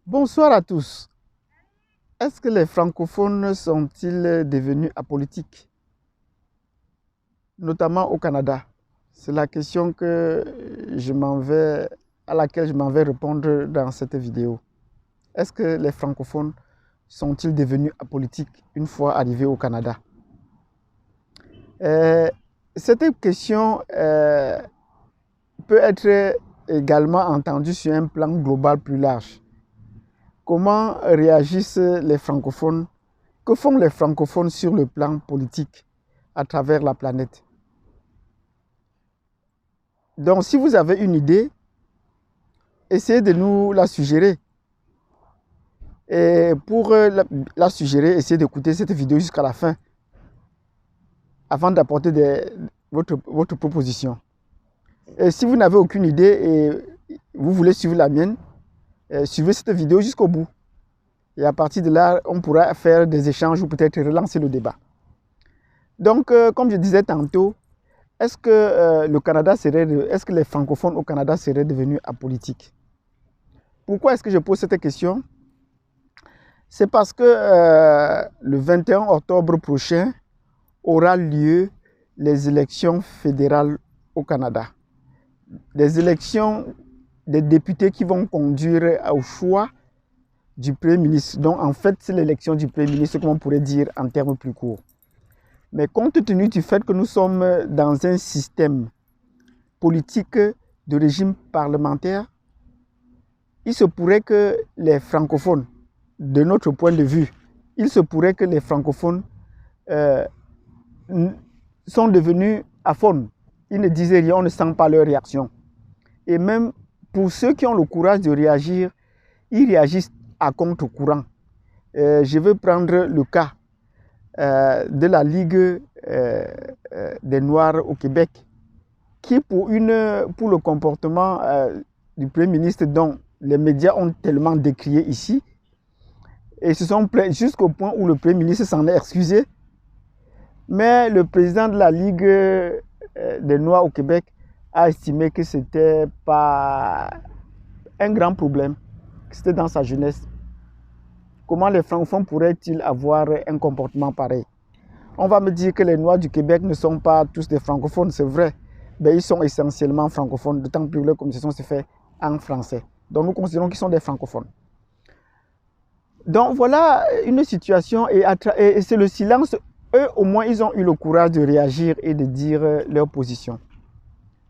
Bonsoir à tous. Est-ce que les francophones sont-ils devenus apolitiques, notamment au Canada? C'est la question à laquelle je m'en vais répondre dans cette vidéo. Est-ce que les francophones sont-ils devenus apolitiques une fois arrivés au Canada? Cette question peut être également entendue sur un plan global plus large. Comment réagissent les francophones? Que font les francophones sur le plan politique à travers la planète? Donc, si vous avez une idée, essayez de nous la suggérer. Et pour la suggérer, essayez d'écouter cette vidéo jusqu'à la fin avant d'apporter votre proposition. Et si vous n'avez aucune idée et vous voulez suivre la mienne, suivez cette vidéo jusqu'au bout. Et à partir de là, on pourra faire des échanges ou peut-être relancer le débat. Donc, comme je disais tantôt, est-ce que les francophones au Canada seraient devenus apolitiques? Pourquoi est-ce que je pose cette question? C'est parce que le 21 octobre prochain aura lieu les élections fédérales au Canada. Des élections des députés qui vont conduire au choix du Premier ministre. Donc en fait, c'est l'élection du Premier ministre, comme on pourrait dire en termes plus courts. Mais compte tenu du fait que nous sommes dans un système politique de régime parlementaire, il se pourrait que les francophones, de notre point de vue, il se pourrait que les francophones sont devenus aphones. Ils ne disent rien, on ne sent pas leur réaction. Et même pour ceux qui ont le courage de réagir, ils réagissent à contre-courant. Je veux prendre le cas de la Ligue des Noirs au Québec, qui pour le comportement du Premier ministre dont les médias ont tellement décrié ici, et se sont plaints jusqu'au point où le Premier ministre s'en est excusé. Mais le président de la Ligue des Noirs au Québec a estimé que ce n'était pas un grand problème, que c'était dans sa jeunesse. Comment les francophones pourraient-ils avoir un comportement pareil? On va me dire que les Noirs du Québec ne sont pas tous des francophones, c'est vrai. Mais ils sont essentiellement francophones, d'autant plus que leur communication se fait en français. Donc nous considérons qu'ils sont des francophones. Donc voilà une situation et c'est le silence. Eux, au moins, ils ont eu le courage de réagir et de dire leur position.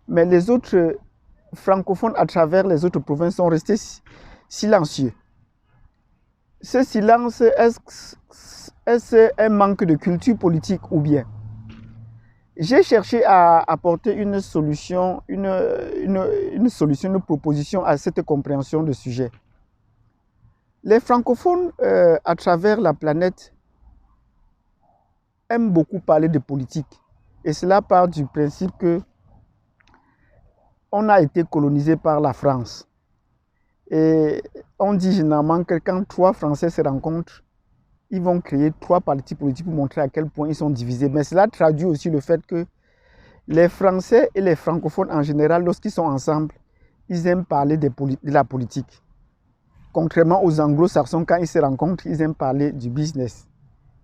Mais les autres francophones à travers les autres provinces sont restés silencieux. Ce silence, est-ce un manque de culture politique ou bien? J'ai cherché à apporter une solution, une proposition à cette compréhension de sujet. Les francophones à travers la planète aiment beaucoup parler de politique. Et cela part du principe que on a été colonisé par la France. Et on dit généralement que quand trois Français se rencontrent, ils vont créer trois partis politiques pour montrer à quel point ils sont divisés. Mais cela traduit aussi le fait que les Français et les francophones en général, lorsqu'ils sont ensemble, ils aiment parler de la politique. Contrairement aux anglo-saxons, quand ils se rencontrent, ils aiment parler du business.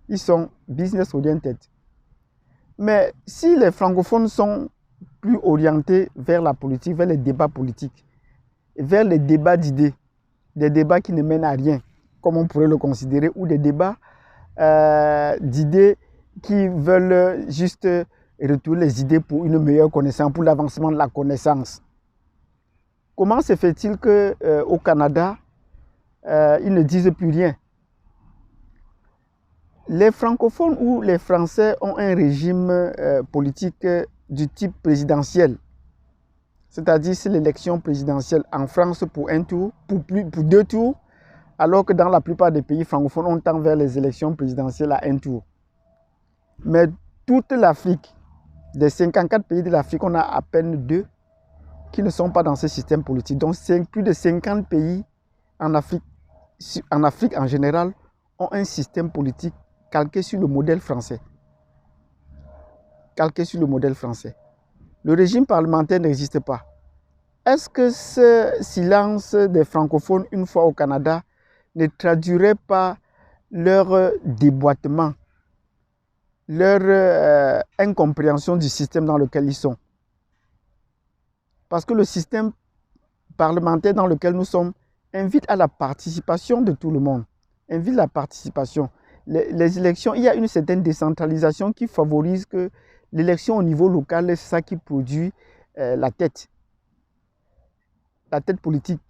Ils sont business oriented. Mais si les francophones sont plus orientés vers la politique, vers les débats politiques, vers les débats d'idées, des débats qui ne mènent à rien, comme on pourrait le considérer, ou des débats d'idées qui veulent juste retourner les idées pour une meilleure connaissance, pour l'avancement de la connaissance. Comment se fait-il qu'au Canada, ils ne disent plus rien? Les francophones ou les Français ont un régime politique du type présidentiel. C'est-à-dire c'est l'élection présidentielle en France pour un tour, pour deux tours, alors que dans la plupart des pays francophones, on tend vers les élections présidentielles à un tour. Mais toute l'Afrique, des 54 pays de l'Afrique, on a à peine 2 qui ne sont pas dans ce système politique. Donc plus de 50 pays en Afrique en général ont un système politique calqué sur le modèle français. Calqué sur le modèle français. Le régime parlementaire n'existe pas. Est-ce que ce silence des francophones, une fois au Canada, ne traduiraient pas leur déboîtement, leur incompréhension du système dans lequel ils sont. Parce que le système parlementaire dans lequel nous sommes invite à la participation de tout le monde, invite la participation. Les élections, il y a une certaine décentralisation qui favorise que l'élection au niveau local, c'est ça qui produit la tête politique.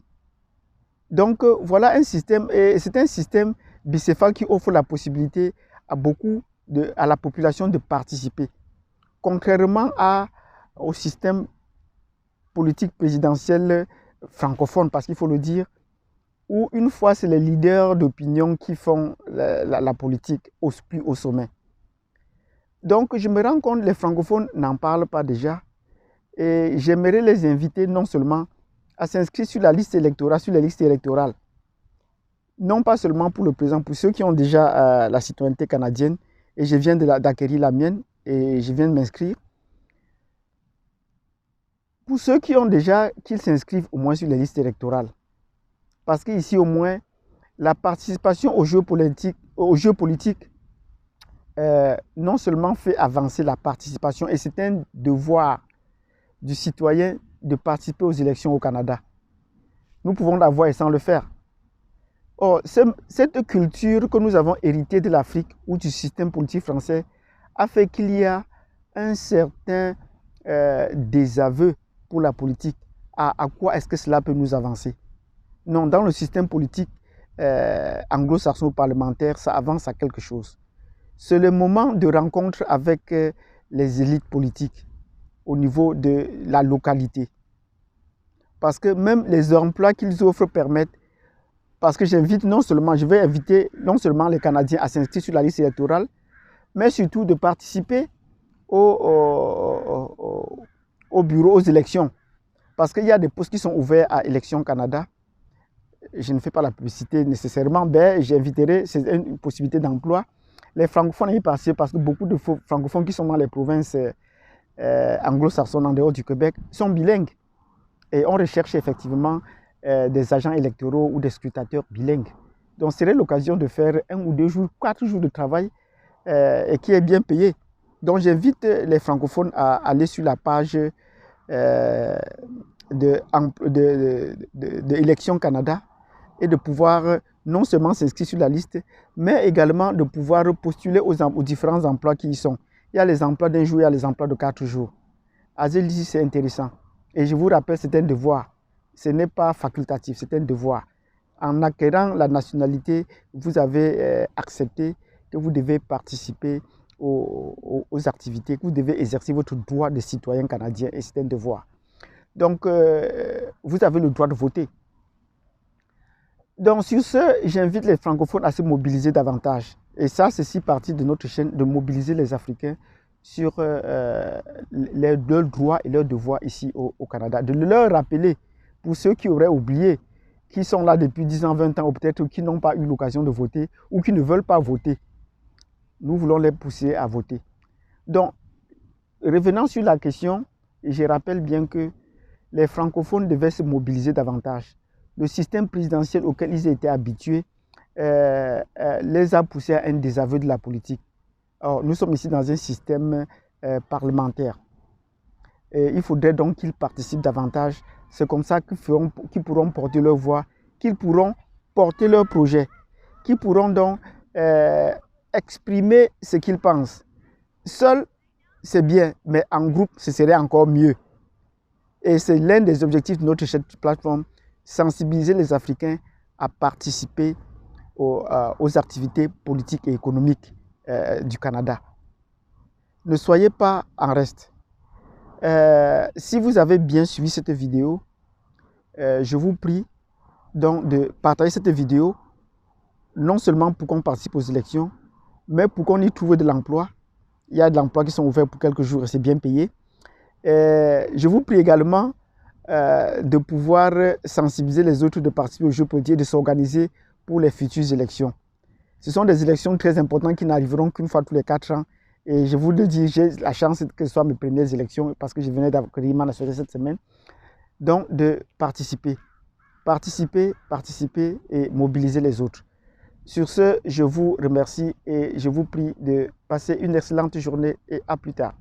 Donc voilà un système, et c'est un système bicéphale qui offre la possibilité à la population de participer. Contrairement au système politique présidentiel francophone, parce qu'il faut le dire, où une fois c'est les leaders d'opinion qui font la politique plus au sommet. Donc je me rends compte que les francophones n'en parlent pas déjà, et j'aimerais les inviter non seulement à s'inscrire sur la liste électorale, sur les listes électorales, non pas seulement pour le président, pour ceux qui ont déjà la citoyenneté canadienne, et je viens d'acquérir la mienne, et je viens de m'inscrire. Pour ceux qui ont déjà, qu'ils s'inscrivent au moins sur les listes électorales. Parce qu'ici, au moins, la participation aux jeux politiques non seulement fait avancer la participation, et c'est un devoir du citoyen de participer aux élections au Canada. Nous pouvons l'avoir et sans le faire. Or, cette culture que nous avons héritée de l'Afrique ou du système politique français a fait qu'il y a un certain désaveu pour la politique. À quoi est-ce que cela peut nous avancer? Non, dans le système politique anglo-saxon parlementaire, ça avance à quelque chose. C'est le moment de rencontre avec les élites politiques au niveau de la localité. Parce que même les emplois qu'ils offrent permettent, parce que je vais inviter non seulement les Canadiens à s'inscrire sur la liste électorale, mais surtout de participer au bureau, aux élections. Parce qu'il y a des postes qui sont ouverts à Élections Canada. Je ne fais pas la publicité nécessairement, mais j'inviterai, c'est une possibilité d'emploi. Les francophones y participer parce que beaucoup de francophones qui sont dans les provinces anglo-saxonnes en dehors du Québec sont bilingues. Et on recherche effectivement des agents électoraux ou des scrutateurs bilingues. Donc, ce serait l'occasion de faire 1 ou 2 jours, 4 jours de travail et qui est bien payé. Donc, j'invite les francophones à aller sur la page de Élections Canada et de pouvoir non seulement s'inscrire sur la liste, mais également de pouvoir postuler aux différents emplois qui y sont. Il y a les emplois d'1 jour, il y a les emplois de 4 jours. À Zélizy, c'est intéressant. Et je vous rappelle, c'est un devoir. Ce n'est pas facultatif, c'est un devoir. En acquérant la nationalité, vous avez accepté que vous devez participer aux activités, que vous devez exercer votre droit de citoyen canadien, et c'est un devoir. Donc, vous avez le droit de voter. Donc, sur ce, j'invite les francophones à se mobiliser davantage. Et ça, c'est si partie de notre chaîne, de mobiliser les Africains sur leurs droits et leurs devoirs ici au Canada. De leur rappeler, pour ceux qui auraient oublié, qui sont là depuis 10 ans, 20 ans, ou peut-être qui n'ont pas eu l'occasion de voter, ou qui ne veulent pas voter. Nous voulons les pousser à voter. Donc, revenant sur la question, je rappelle bien que les francophones devaient se mobiliser davantage. Le système présidentiel auquel ils étaient habitués les a poussés à un désaveu de la politique. Or, nous sommes ici dans un système parlementaire. Et il faudrait donc qu'ils participent davantage. C'est comme ça qu'ils pourront porter leur voix, qu'ils pourront porter leur projet, qu'ils pourront donc exprimer ce qu'ils pensent. Seul, c'est bien, mais en groupe, ce serait encore mieux. Et c'est l'un des objectifs de notre plateforme, sensibiliser les Africains à participer aux activités politiques et économiques du Canada. Ne soyez pas en reste. Si vous avez bien suivi cette vidéo, je vous prie donc de partager cette vidéo, non seulement pour qu'on participe aux élections, mais pour qu'on y trouve de l'emploi. Il y a de l'emploi qui sont ouverts pour quelques jours et c'est bien payé. Je vous prie également de pouvoir sensibiliser les autres de participer aux Jeux politiques et de s'organiser pour les futures élections. Ce sont des élections très importantes qui n'arriveront qu'une fois tous les 4 ans. Et je vous le dis, j'ai la chance que ce soit mes premières élections parce que je venais d'acquérir ma nationalité cette semaine. Donc, de participer. Participer et mobiliser les autres. Sur ce, je vous remercie et je vous prie de passer une excellente journée et à plus tard.